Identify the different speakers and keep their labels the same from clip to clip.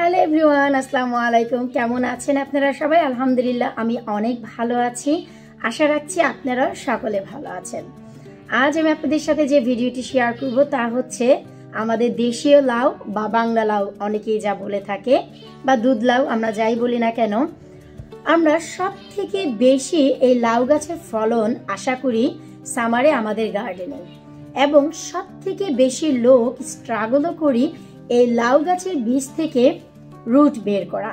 Speaker 1: Hello everyone, আসসালামু আলাইকুম। কেমন আছেন আপনারা সবাই? আলহামদুলিল্লাহ আমি অনেক ভালো আছি। আশা রাখছি আপনারা সকলে ভালো আছেন। আজ আমি আপনাদের সাথে যে ভিডিওটি শেয়ার করব তা হচ্ছে আমাদের দেশীয় লাউ বা বাংলা লাউ, অনেকেই যা বলে থাকে, বা দুধ লাউ, আমরা যাই বলি না কেন। আমরা সব থেকে বেশি এই লাউ গাছের ফলন আশা করি সামারে আমাদের গার্ডেনে, এবং সব থেকে বেশি লোক স্ট্রাগলও করি এই লাউ গাছের বীজ থেকে রুট বের করা।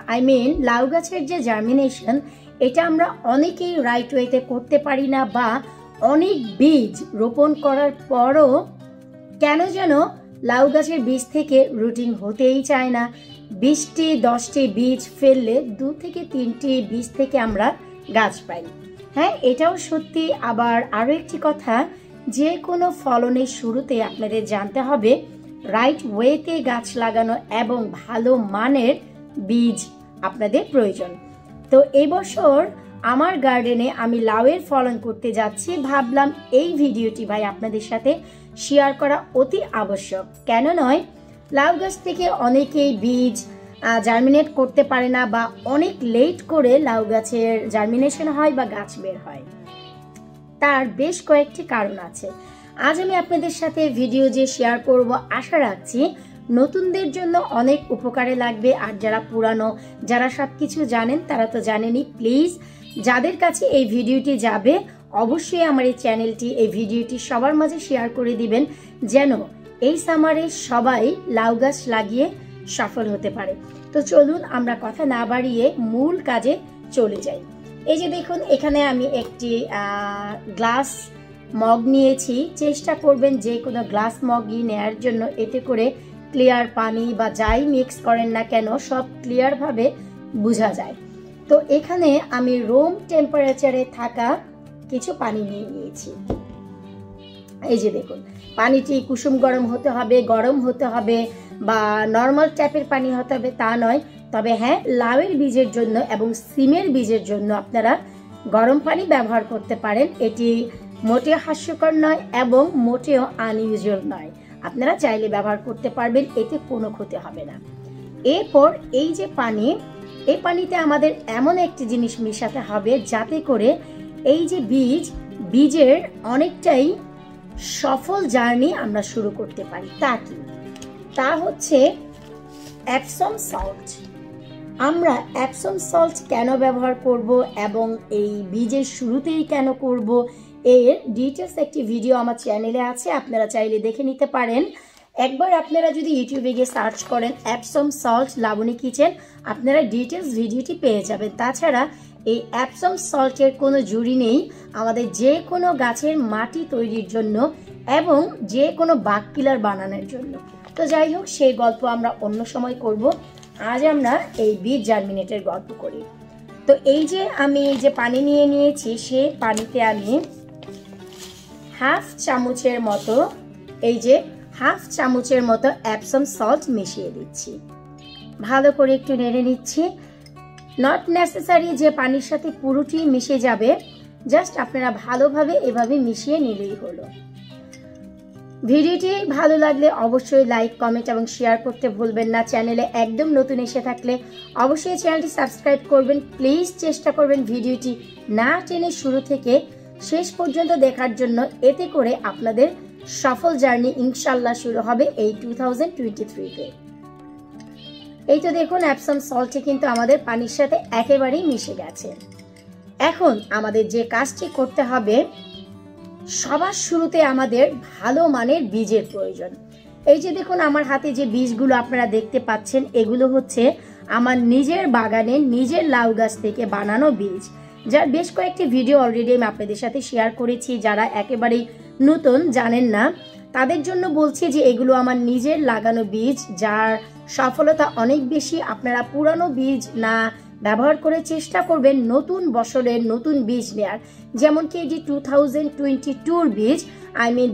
Speaker 1: লাউ গাছের যে জার্মিনেশন, এটা আমরা অনেকেই রাইট ওয়েতে করতে পারি না, বা অনেক বীজ রোপণ করার পরও কেন যেন লাউ গাছের বীজ থেকে রুটিং হতেই চায় না। 20টি 10টি বীজ ফেললে 2 থেকে 3টি বীজ থেকে আমরা গাছ পাই। হ্যাঁ, এটাও সত্যি। আবার আরো একটি কথা, যে কোনো ফলনের শুরুতে আপনাদের জানতে হবে রাইট ওয়েতে গাছ লাগানো এবং ভালো মানের বীজ আপনাদের প্রয়োজন। তো এই বছর আমার গার্ডেনে আমি লাউয়ের ফলন করতে যাচ্ছি। ভাবলাম এই ভিডিওটি ভাই আপনাদের সাথে শেয়ার করা অতি আবশ্যক। কেন নয়, লাউ গাছ থেকে অনেকেই বীজ জার্মিনেট করতে পারে না, বা অনেক লেট করে লাউ গাছের জার্মিনেশন হয় বা গাছ বের হয়। তার বেশ কয়েকটি কারণ আছে। আজ আমি আপনাদের সাথে ভিডিও যে শেয়ার করব, আশা রাখছি নতুনদের জন্য অনেক উপকারে লাগবে। আর যারা পুরানো, যারা সবকিছু জানেন, তারা তো জানেনই। প্লিজ যাদের কাছে এই ভিডিওটি যাবে, অবশ্যই আমার এই চ্যানেলটি, এই ভিডিওটি সবার মাঝে শেয়ার করে দিবেন, যেন এই সামারে সবাই লাউ গাছ লাগিয়ে সফল হতে পারে। তো চলুন আমরা কথা না বাড়িয়ে মূল কাজে চলে যাই। এই যে দেখুন, এখানে আমি একটি গ্লাস মগ নিয়েছি। চেষ্টা করবেন যে কোনো গ্লাস মগই নেয়ার জন্য, এতে করে ক্লিয়ার পানি বা যাই মিক্স করেন না কেন সব ক্লিয়ার ভাবে বোঝা যায়। তো এখানে আমি রুম টেম্পারেচারে থাকা কিছু পানি নিয়ে নিয়েছি। এই যে দেখুন, পানিটি কুসুম গরম হতে হবে, বা নর্মাল ট্যাপের পানি হতে হবে তা নয়। তবে হ্যাঁ, লাউয়ের বীজের জন্য এবং সিমের বীজের জন্য আপনারা গরম পানি ব্যবহার করতে পারেন। এটি মোটেও হাস্যকর নয় এবং মোটেও আনইউজুয়াল নয়। আপনারা চাইলে ব্যবহার করতে পারবেন, এতে কোনো ক্ষতি হবে না। এরপর এই যে পানি, এই পানিতে আমাদের এমন একটি জিনিস মেশাতে হবে যাতে করে এই যে বীজের অনেকটাই সফল জার্নি আমরা শুরু করতে পারি। তা হচ্ছে এপসম সল্ট। আমরা এপসম সল্ট কেন ব্যবহার করব এবং এই বীজের শুরুতেই কেন করব, এর ডিটেলস একটি ভিডিও আমার চ্যানেলে আছে, আপনারা চাইলে দেখে নিতে পারেন। একবার আপনারা যদি ইউটিউবে গিয়ে সার্চ করেন এপসম সল্ট লাবণী কিচেন, আপনারা ডিটেলস ভিডিওটি পেয়ে যাবেন। তাছাড়া এই এপসম সল্টের কোনো জুড়ি নেই আমাদের যে কোনো গাছের মাটি তৈরির জন্য এবং যে কোনো বাগ কিলার বানানোর জন্য। তো যাই হোক, সেই গল্প আমরা অন্য সময় করব। আজ আমরা এই বীজ জার্মিনেটের গল্প করি। তো এই যে আমি যে পানি নিয়ে নিয়েছি, সেই পানিতে আমি হাফ চামচের মতো এপসম সল্ট মিশিয়ে দিচ্ছি। ভালো করে একটু নেড়ে নিচ্ছি। নট নেসেসারি যে পানির সাথে পুরোটি মিশে যাবে, জাস্ট আপনারা ভালোভাবে এভাবে মিশিয়ে নিলেই হলো। ভিডিওটি ভালো লাগলে অবশ্যই লাইক, কমেন্ট এবং শেয়ার করতে ভুলবেন না। চ্যানেলে একদম নতুন এসে থাকলে অবশ্যই চ্যানেলটি সাবস্ক্রাইব করবেন। প্লিজ চেষ্টা করবেন ভিডিওটি না টেনে শুরু থেকে শেষ পর্যন্ত দেখার জন্য, এতে করে আপনাদের সফল জার্নি ইনশাল্লাহ শুরু হবে এই 2023-তে। এই তো দেখুন, এপসম সল্টে কিন্তু আমাদের পানির সাথে একেবারেই মিশে গেছে। এখন আমাদের যে কাজটি করতে হবে, সবার শুরুতে আমাদের ভালো মানের বীজের প্রয়োজন। এই যে দেখুন, আমার হাতে যে বীজগুলো আপনারা দেখতে পাচ্ছেন, এগুলো হচ্ছে আমার নিজের বাগানের নিজের লাউ গাছ থেকে বানানো বীজ, যার বেশ কয়েকটি ভিডিও অলরেডি আমি আপনাদের সাথে শেয়ার করেছি। যারা একেবারেই নতুন, জানেন না, তাদের জন্য বলছি যে এগুলো আমার নিজের লাগানো বীজ, যার সফলতা অনেক বেশি। আপনারা পুরানো বীজ না ব্যবহার করে চেষ্টা করবেন নতুন বছরের নতুন বীজ নেয়ার। যেমন কি এটি 2022 বীজ,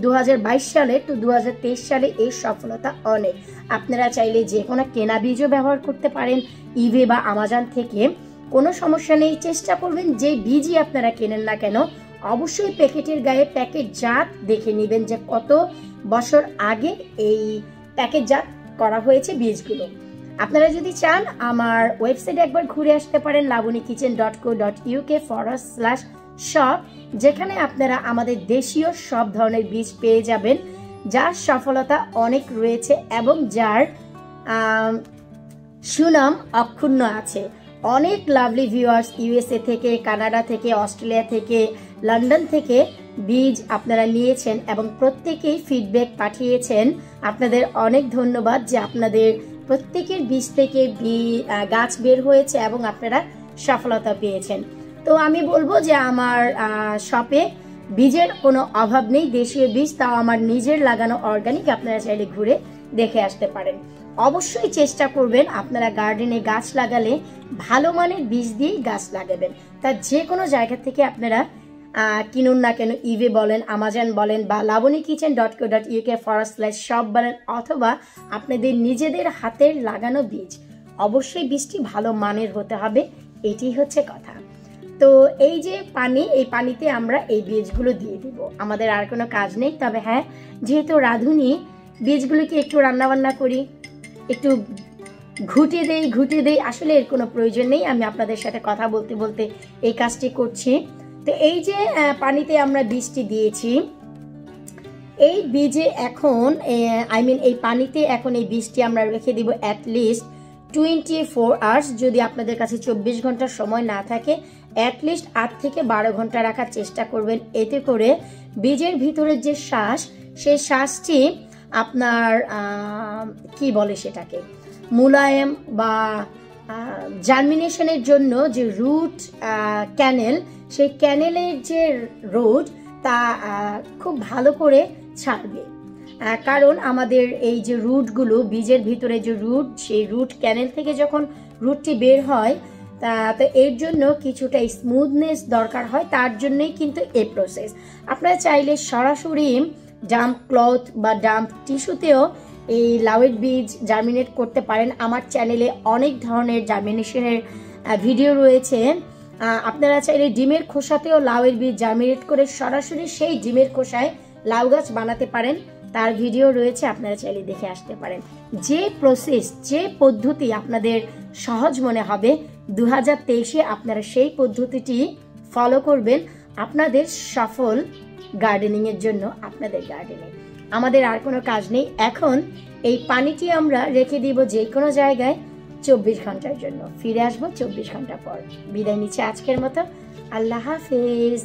Speaker 1: 2022 সালে, তো 2023 সালে এর সফলতা অনেক। আপনারা চাইলে যে কোনো কেনা বীজও ব্যবহার করতে পারেন ইবে বা আমাজন থেকে, কোনো সমস্যা নেই। চেষ্টা করবেন যে বীজই আপনারা কেনেন না কেন, অবশ্যই প্যাকেটের গায়ে প্যাকেট জাত দেখে নেবেন যে কত বছর আগে এই প্যাকেট জাত করা হয়েছে বীজগুলো। আপনারা যদি চান আমার ওয়েবসাইটে একবার ঘুরে আসতে পারেন labonykitchen.co.uk/shop, যেখানে আপনারা আমাদের দেশীয় সব ধরনের বীজ পেয়ে যাবেন, যার সফলতা অনেক রয়েছে এবং যার সুনাম অক্ষুণ্ণ আছে। অনেক লাভলি ভিউয়ার্স ইউএসএ থেকে, কানাডা থেকে, অস্ট্রেলিয়া থেকে, লন্ডন থেকে বীজ আপনারা নিয়েছেন এবং প্রত্যেকেই ফিডব্যাক পাঠিয়েছেন। আপনাদের অনেক ধন্যবাদ যে আপনাদের প্রত্যেকের বীজ থেকে গাছ বের হয়েছে এবং আপনারা সফলতা পেয়েছেন। তো আমি বলবো যে আমার শপে বীজের কোনো অভাব নেই, দেশীয় বীজ, তাও আমার নিজের লাগানো অর্গানিক। আপনারা চাইলে ঘুরে দেখে আসতে পারেন। অবশ্যই চেষ্টা করবেন আপনারা গার্ডেনে গাছ লাগালে ভালো মানের বীজ দিয়েই গাছ লাগাবেন। তা যে কোনো জায়গা থেকে আপনারা কিনুন না কেন, ইবে বলেন, আমাজন বলেন বা labonykitchen.co.uk/shop বলেন, অথবা আপনাদের নিজেদের হাতের লাগানো বীজ, অবশ্যই বীজটি ভালো মানের হতে হবে, এটি হচ্ছে কথা। তো এই যে পানি, এই পানিতে আমরা এই বীজগুলো দিয়ে দিব, আমাদের আর কোনো কাজ নেই। তবে হ্যাঁ, যেহেতু রাঁধুনি, বীজগুলোকে একটু রান্নাবান্না করি, একটু ঘুটে দেই, আসলে এর কোনো প্রয়োজন নেই। আমি আপনাদের সাথে কথা বলতে বলতে এই কাজটি করছি। তো এই যে পানিতে আমরা বীজটি দিয়েছি, এই বীজে এখন এই পানিতে এখন এই বীজটি আমরা রেখে দিব অ্যাটলিস্ট 24 আওয়ার্স। যদি আপনাদের কাছে 24 ঘন্টার সময় না থাকে, অ্যাটলিস্ট 8 থেকে 12 ঘন্টা রাখার চেষ্টা করবেন। এতে করে বীজের ভিতরের যে শ্বাস, সেই শ্বাসটি আপনার কি বলে সেটাকে, মুলায়ম বা জার্মিনেশনের জন্য যে রুট ক্যানেল, সেই ক্যানেলের যে রুট, তা খুব ভালো করে ছাড়বে। কারণ আমাদের এই যে রুটগুলো, বীজের ভিতরে যে রুট, সেই রুট ক্যানেল থেকে যখন রুটটি বের হয়, তো এর জন্য কিছুটা স্মুথনেস দরকার হয়। তার জন্যই কিন্তু এই প্রসেস। আপনারা চাইলে সরাসরি ডাম্প ক্লথ বা ডাম্প টিস্যুতেও এই লাউয়ের বীজ জার্মিনেট করতে পারেন। আমার চ্যানেলে অনেক ধরনের জার্মিনেশনের ভিডিও রয়েছে। আপনারা চাইলে ডিমের খোসাতেও লাউয়ের বীজ জার্মিনেট করে সরাসরি সেই ডিমের খোসায় লাউ গাছ বানাতে পারেন, তার ভিডিও রয়েছে, আপনারা চাইলে দেখে আসতে পারেন। যে প্রসেস, যে পদ্ধতি আপনাদের সহজ মনে হবে 2023-এ আপনারা সেই পদ্ধতিটি ফলো করবেন আপনাদের সফল গার্ডেনিংয়ের জন্য। আপনাদের গার্ডেনে আমাদের আর কোনো কাজ নেই। এখন এই পানিটি আমরা রেখে দিব যে কোনো জায়গায় 24 ঘন্টার জন্য। ফিরে আসবো 24 ঘন্টা পর। বিদায় নিচ্ছি আজকের মতো। আল্লাহ হাফেজ।